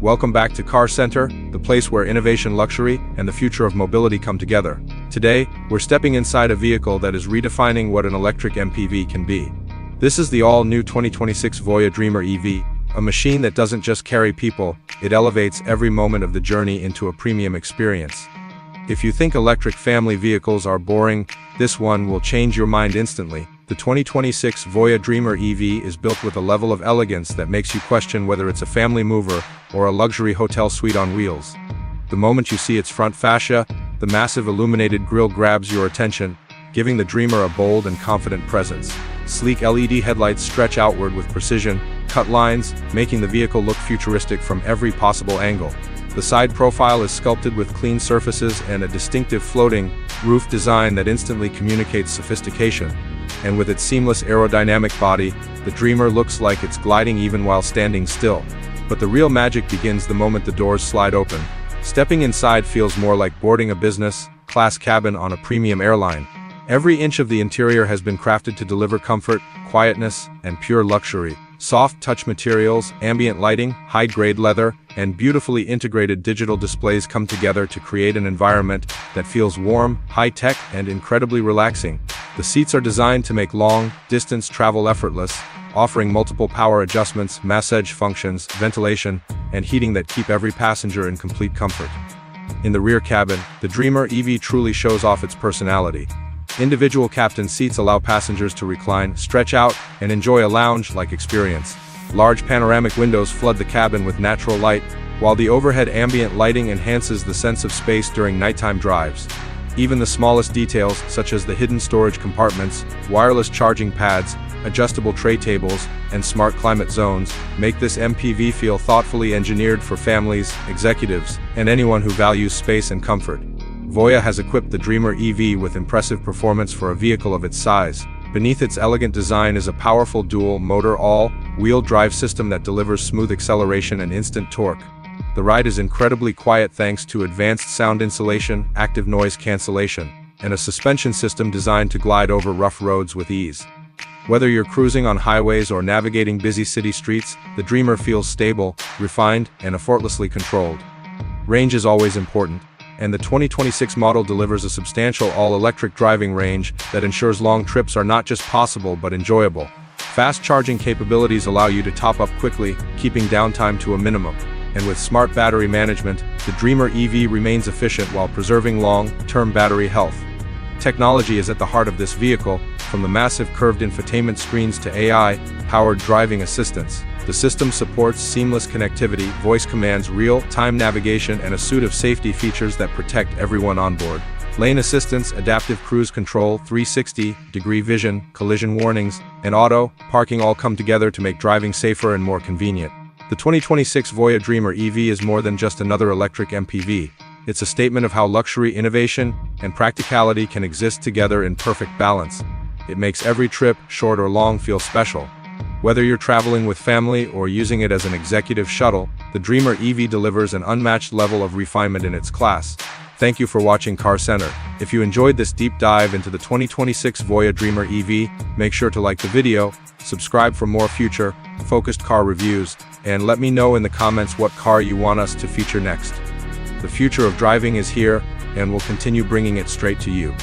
Welcome back to Car Center, the place where innovation, luxury, and the future of mobility come together. Today, we're stepping inside a vehicle that is redefining what an electric MPV can be. This is the all-new 2026 VOYAH Dreamer EV, a machine that doesn't just carry people, it elevates every moment of the journey into a premium experience. If you think electric family vehicles are boring, this one will change your mind instantly. The 2026 VOYAH Dreamer EV is built with a level of elegance that makes you question whether it's a family mover or a luxury hotel suite on wheels. The moment you see its front fascia, the massive illuminated grille grabs your attention, giving the Dreamer a bold and confident presence. Sleek LED headlights stretch outward with precision, cut lines, making the vehicle look futuristic from every possible angle. The side profile is sculpted with clean surfaces and a distinctive floating roof design that instantly communicates sophistication. And with its seamless aerodynamic body, the Dreamer looks like it's gliding even while standing still. But the real magic begins the moment the doors slide open. Stepping inside feels more like boarding a business-class cabin on a premium airline. Every inch of the interior has been crafted to deliver comfort, quietness, and pure luxury. Soft touch materials, ambient lighting, high-grade leather, and beautifully integrated digital displays come together to create an environment that feels warm, high-tech, and incredibly relaxing. The seats are designed to make long-distance travel effortless, offering multiple power adjustments, massage functions, ventilation, and heating that keep every passenger in complete comfort. In the rear cabin, the Dreamer EV truly shows off its personality. Individual captain seats allow passengers to recline, stretch out, and enjoy a lounge-like experience. Large panoramic windows flood the cabin with natural light, while the overhead ambient lighting enhances the sense of space during nighttime drives. Even the smallest details, such as the hidden storage compartments, wireless charging pads, adjustable tray tables, and smart climate zones, make this MPV feel thoughtfully engineered for families, executives, and anyone who values space and comfort. VOYAH has equipped the Dreamer EV with impressive performance for a vehicle of its size. Beneath its elegant design is a powerful dual-motor all-wheel drive system that delivers smooth acceleration and instant torque. The ride is incredibly quiet thanks to advanced sound insulation, active noise cancellation, and a suspension system designed to glide over rough roads with ease. Whether you're cruising on highways or navigating busy city streets, the Dreamer feels stable, refined, and effortlessly controlled. Range is always important, and the 2026 model delivers a substantial all-electric driving range that ensures long trips are not just possible but enjoyable. Fast charging capabilities allow you to top up quickly, keeping downtime to a minimum. And with smart battery management, the Dreamer EV remains efficient while preserving long-term battery health. Technology is at the heart of this vehicle, from the massive curved infotainment screens to AI-powered driving assistance. The system supports seamless connectivity, voice commands, real-time navigation, and a suite of safety features that protect everyone on board. Lane assistance, adaptive cruise control, 360-degree vision, collision warnings, and auto parking all come together to make driving safer and more convenient. The 2026 VOYAH Dreamer EV is more than just another electric MPV. It's a statement of how luxury, innovation, and practicality can exist together in perfect balance. It makes every trip, short or long, feel special. Whether you're traveling with family or using it as an executive shuttle, the Dreamer EV delivers an unmatched level of refinement in its class. Thank you for watching Car Center. If you enjoyed this deep dive into the 2026 VOYAH Dreamer EV, make sure to like the video, subscribe for more future, focused car reviews, and let me know in the comments what car you want us to feature next. The future of driving is here, and we'll continue bringing it straight to you.